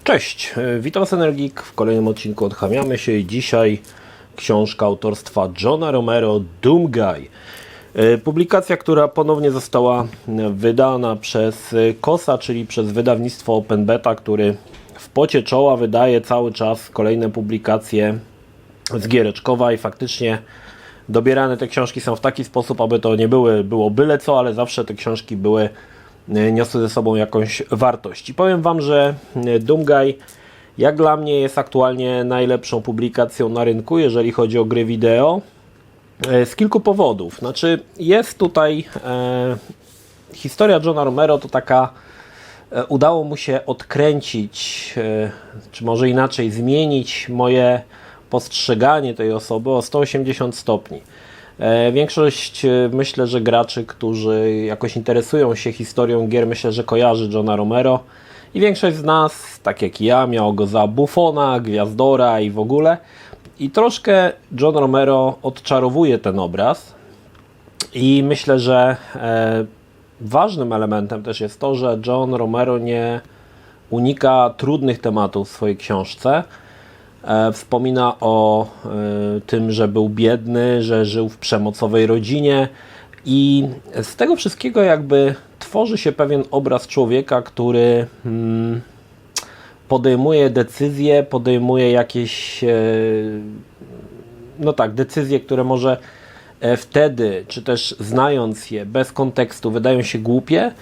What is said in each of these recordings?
Cześć, witam Was Energik w kolejnym odcinku Odchamiamy się i dzisiaj książka autorstwa Johna Romero, Doomguy. Publikacja, która ponownie została wydana przez KOSA, czyli przez wydawnictwo Open Beta, który w pocie czoła wydaje cały czas kolejne publikacje z giereczkowa i faktycznie dobierane te książki są w taki sposób, aby to nie było byle co, ale zawsze te książki niosły ze sobą jakąś wartość. I powiem Wam, że Doomguy jak dla mnie jest aktualnie najlepszą publikacją na rynku, jeżeli chodzi o gry wideo, z kilku powodów. Znaczy jest tutaj historia Johna Romero, to taka udało mu się odkręcić, czy może inaczej zmienić moje postrzeganie tej osoby o 180 stopni. Większość, myślę, że graczy, którzy jakoś interesują się historią gier, myślę, że kojarzy Johna Romero i większość z nas, tak jak ja, miał go za bufona, gwiazdora i w ogóle. I troszkę John Romero odczarowuje ten obraz i myślę, że ważnym elementem też jest to, że John Romero nie unika trudnych tematów w swojej książce. Wspomina o tym, że był biedny, że żył w przemocowej rodzinie i z tego wszystkiego jakby tworzy się pewien obraz człowieka, który podejmuje decyzje, podejmuje jakieś decyzje, które może wtedy, czy też znając je bez kontekstu, wydają się głupie,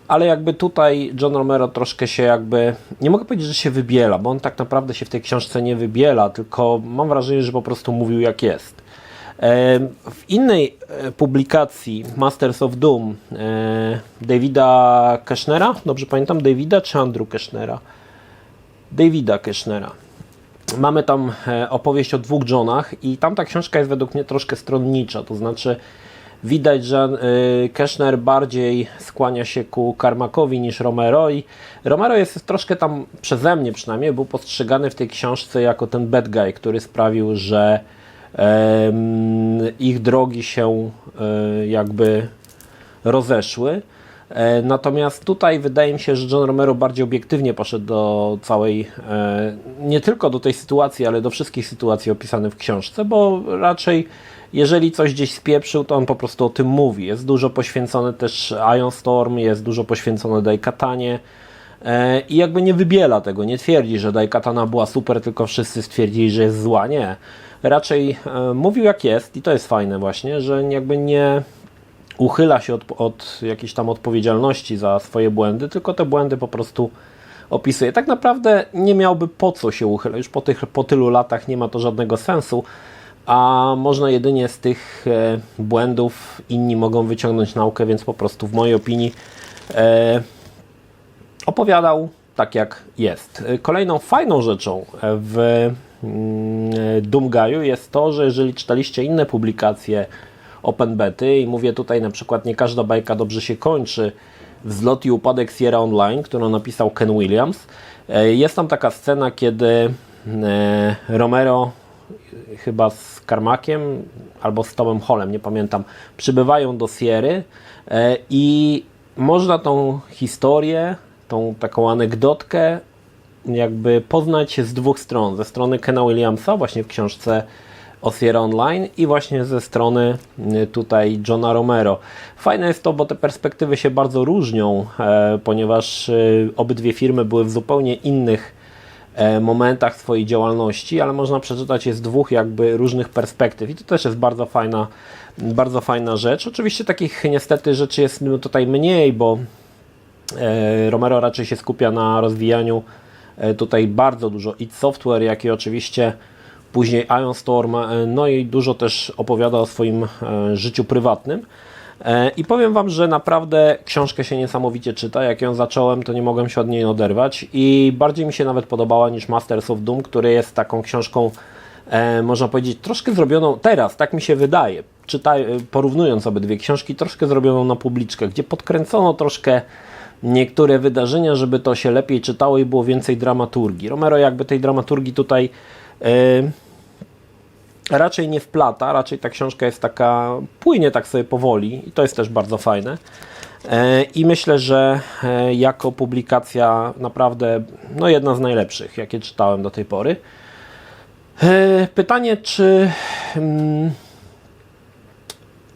ale jakby tutaj John Romero troszkę się jakby, nie mogę powiedzieć, że się wybiela, bo on tak naprawdę się w tej książce nie wybiela, tylko mam wrażenie, że po prostu mówił jak jest. W innej publikacji Masters of Doom Davida Keshnera, dobrze pamiętam, Davida czy Andrew Keshnera? Davida Keshnera. Mamy tam opowieść o dwóch Johnach i tamta książka jest według mnie troszkę stronnicza, to znaczy widać, że Keshner bardziej skłania się ku Carmackowi niż Romero i Romero jest troszkę tam, przeze mnie przynajmniej, był postrzegany w tej książce jako ten bad guy, który sprawił, że ich drogi się jakby rozeszły. Natomiast tutaj wydaje mi się, że John Romero bardziej obiektywnie poszedł do całej, nie tylko do tej sytuacji, ale do wszystkich sytuacji opisanych w książce, bo raczej jeżeli coś gdzieś spieprzył, to on po prostu o tym mówi. Jest dużo poświęcone też Ion Storm, jest dużo poświęcone Daikatanie i jakby nie wybiela tego, nie twierdzi, że Daikatana była super, tylko wszyscy stwierdzili, że jest zła. Nie. Raczej mówił jak jest i to jest fajne właśnie, że jakby nie uchyla się od jakiejś tam odpowiedzialności za swoje błędy, tylko te błędy po prostu opisuje. Tak naprawdę nie miałby po co się uchylać. Już po tylu latach nie ma to żadnego sensu, a można jedynie z tych błędów inni mogą wyciągnąć naukę, więc po prostu w mojej opinii opowiadał tak jak jest. Kolejną fajną rzeczą w Doomguyu jest to, że jeżeli czytaliście inne publikacje Open Bety i mówię tutaj na przykład Nie każda bajka dobrze się kończy, Wzlot i upadek Sierra Online, którą napisał Ken Williams, jest tam taka scena, kiedy Romero chyba z Carmackiem albo z Tomem Hallem, nie pamiętam, przybywają do Sierry i można tą historię, tą taką anegdotkę jakby poznać z dwóch stron. Ze strony Kena Williamsa właśnie w książce o Sierra Online i właśnie ze strony tutaj Johna Romero. Fajne jest to, bo te perspektywy się bardzo różnią, ponieważ obydwie firmy były w zupełnie innych momentach swojej działalności, ale można przeczytać je z dwóch jakby różnych perspektyw i to też jest bardzo fajna rzecz. Oczywiście takich niestety rzeczy jest tutaj mniej, bo Romero raczej się skupia na rozwijaniu tutaj bardzo dużo id Software, jak i oczywiście później Ion Storm, no i dużo też opowiada o swoim życiu prywatnym. I powiem Wam, że naprawdę książkę się niesamowicie czyta. Jak ją zacząłem, to nie mogłem się od niej oderwać i bardziej mi się nawet podobała niż Masters of Doom, który jest taką książką, można powiedzieć, troszkę zrobioną teraz, tak mi się wydaje, porównując obydwie książki, troszkę zrobioną na publiczkę, gdzie podkręcono troszkę niektóre wydarzenia, żeby to się lepiej czytało i było więcej dramaturgii. Romero jakby tej dramaturgii tutaj raczej nie wplata, raczej ta książka jest taka, płynie tak sobie powoli i to jest też bardzo fajne. I myślę, że jako publikacja naprawdę jedna z najlepszych, jakie czytałem do tej pory. Pytanie, czy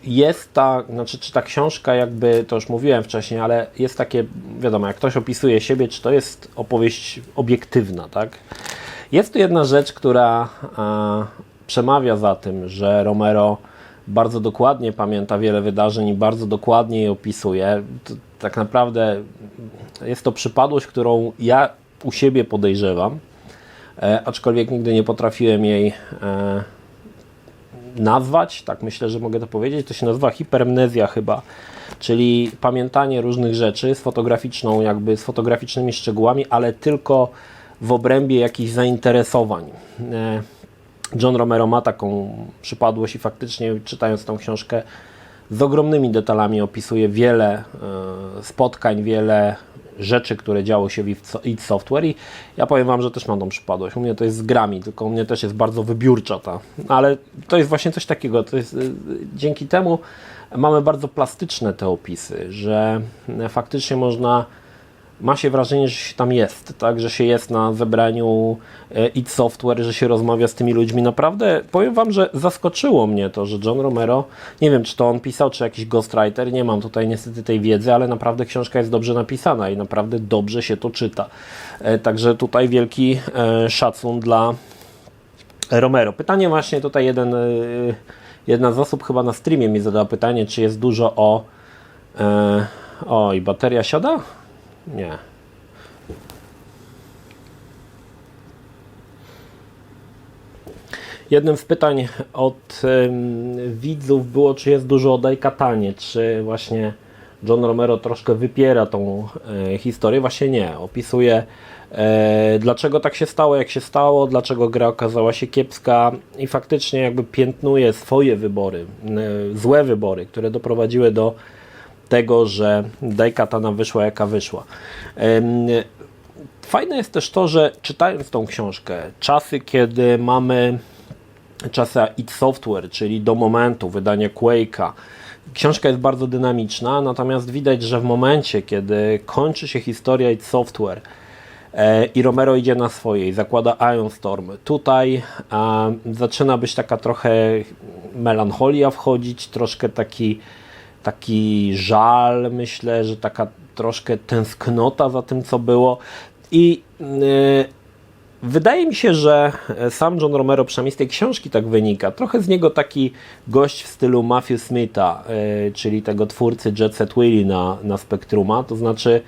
jest czy ta książka, jakby to już mówiłem wcześniej, ale jest takie, wiadomo, jak ktoś opisuje siebie, czy to jest opowieść obiektywna, tak? Jest tu jedna rzecz, która przemawia za tym, że Romero bardzo dokładnie pamięta wiele wydarzeń i bardzo dokładnie je opisuje. Tak naprawdę jest to przypadłość, którą ja u siebie podejrzewam, aczkolwiek nigdy nie potrafiłem jej nazwać, tak myślę, że mogę to powiedzieć. To się nazywa hipermnezja chyba, czyli pamiętanie różnych rzeczy z fotograficznymi szczegółami, ale tylko w obrębie jakichś zainteresowań. John Romero ma taką przypadłość i faktycznie, czytając tą książkę, z ogromnymi detalami opisuje wiele spotkań, wiele rzeczy, które działo się w id Software i ja powiem Wam, że też mam tą przypadłość. U mnie to jest z grami, tylko u mnie też jest bardzo wybiórcza ale to jest właśnie coś takiego, to jest, dzięki temu mamy bardzo plastyczne te opisy, że faktycznie ma się wrażenie, że się tam jest, tak, że się jest na zebraniu id Software, że się rozmawia z tymi ludźmi. Naprawdę powiem Wam, że zaskoczyło mnie to, że John Romero, nie wiem, czy to on pisał, czy jakiś ghostwriter, nie mam tutaj niestety tej wiedzy, ale naprawdę książka jest dobrze napisana i naprawdę dobrze się to czyta. Także tutaj wielki szacun dla Romero. Pytanie właśnie tutaj jedna z osób chyba na streamie mi zadała pytanie, czy jest dużo i bateria siada? Nie. Jednym z pytań od widzów było, czy jest dużo o Daikatanie, czy właśnie John Romero troszkę wypiera tą historię. Właśnie nie. Opisuje dlaczego tak się stało, jak się stało, dlaczego gra okazała się kiepska i faktycznie jakby piętnuje swoje wybory, złe wybory, które doprowadziły do tego, że Daikatana wyszła jaka wyszła. Fajne jest też to, że czytając tą książkę, czasy, kiedy mamy czasy id Software, czyli do momentu wydania Quake'a, książka jest bardzo dynamiczna, natomiast widać, że w momencie, kiedy kończy się historia id Software i Romero idzie na swoje i zakłada Ion Storm, tutaj zaczyna być taka trochę melancholia wchodzić, troszkę taki żal, myślę, że taka troszkę tęsknota za tym, co było i wydaje mi się, że sam John Romero, przynajmniej z tej książki tak wynika, trochę z niego taki gość w stylu Matthew Smitha, czyli tego twórcy Jet Set Willy na Spectruma, to znaczy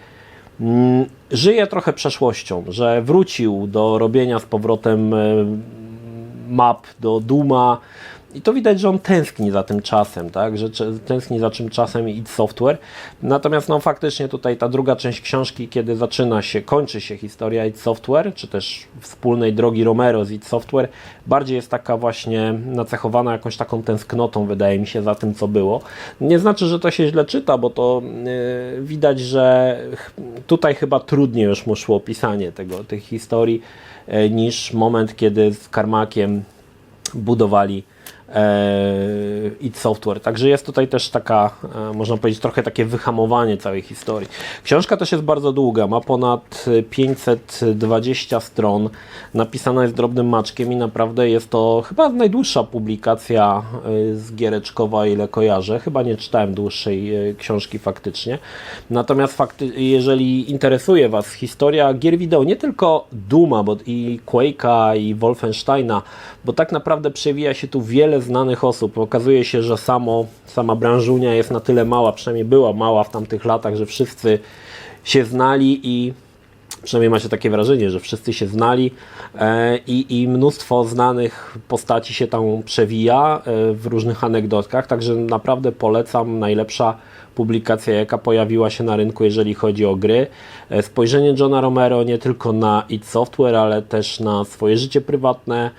żyje trochę przeszłością, że wrócił do robienia z powrotem map do Dooma. I to widać, że on tęskni za tym czasem, tak? Że tęskni za tym czasem id Software. Natomiast faktycznie tutaj ta druga część książki, kiedy kończy się historia id Software, czy też wspólnej drogi Romero z id Software, bardziej jest taka właśnie nacechowana jakąś taką tęsknotą, wydaje mi się, za tym, co było. Nie znaczy, że to się źle czyta, bo to widać, że tutaj chyba trudniej już mu szło pisanie tych historii, niż moment, kiedy z Carmackiem budowali id Software. Także jest tutaj też taka, można powiedzieć, trochę takie wyhamowanie całej historii. Książka też jest bardzo długa, ma ponad 520 stron, napisana jest drobnym maczkiem i naprawdę jest to chyba najdłuższa publikacja z giereczkowa, ile kojarzę. Chyba nie czytałem dłuższej książki faktycznie. Natomiast jeżeli interesuje Was historia gier wideo, nie tylko Dooma, bo i Quake'a, i Wolfensteina, bo tak naprawdę przewija się tu wiele znanych osób. Okazuje się, że sama branżunia jest na tyle mała, przynajmniej była mała w tamtych latach, że wszyscy się znali i przynajmniej ma się takie wrażenie, że wszyscy się znali i mnóstwo znanych postaci się tam przewija w różnych anegdotkach, także naprawdę polecam, najlepsza publikacja, jaka pojawiła się na rynku, jeżeli chodzi o gry. Spojrzenie Johna Romero nie tylko na id Software, ale też na swoje życie prywatne,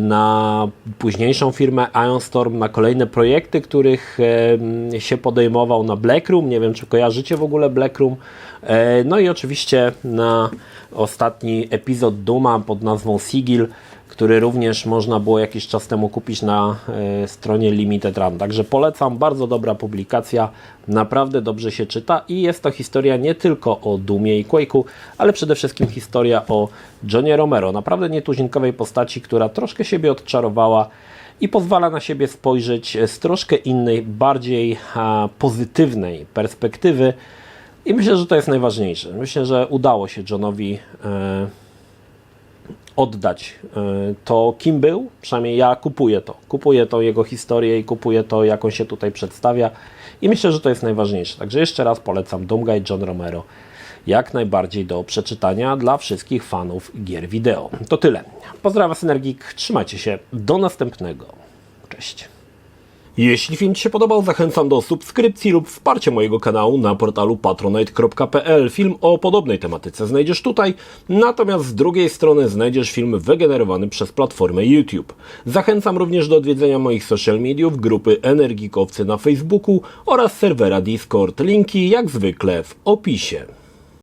na późniejszą firmę Ion Storm, na kolejne projekty, których się podejmował, na Black Room, nie wiem, czy kojarzycie w ogóle Black Room, no i oczywiście na ostatni epizod Dooma pod nazwą Sigil, który również można było jakiś czas temu kupić na stronie Limited Run. Także polecam, bardzo dobra publikacja, naprawdę dobrze się czyta i jest to historia nie tylko o Doomie i Quake'u, ale przede wszystkim historia o Johnie Romero, naprawdę nietuzinkowej postaci, która troszkę siebie odczarowała i pozwala na siebie spojrzeć z troszkę innej, bardziej pozytywnej perspektywy. I myślę, że to jest najważniejsze. Myślę, że udało się Johnowi oddać to, kim był. Przynajmniej ja kupuję to. Kupuję tą jego historię i kupuję to, jak on się tutaj przedstawia. I myślę, że to jest najważniejsze. Także jeszcze raz polecam Doomguy John Romero. Jak najbardziej do przeczytania dla wszystkich fanów gier wideo. To tyle. Pozdrawiam Synergik. Trzymajcie się. Do następnego. Cześć. Jeśli film Ci się podobał, zachęcam do subskrypcji lub wsparcia mojego kanału na portalu patronite.pl. Film o podobnej tematyce znajdziesz tutaj, natomiast z drugiej strony znajdziesz film wygenerowany przez platformę YouTube. Zachęcam również do odwiedzenia moich social mediów, grupy Energikowcy na Facebooku oraz serwera Discord. Linki jak zwykle w opisie.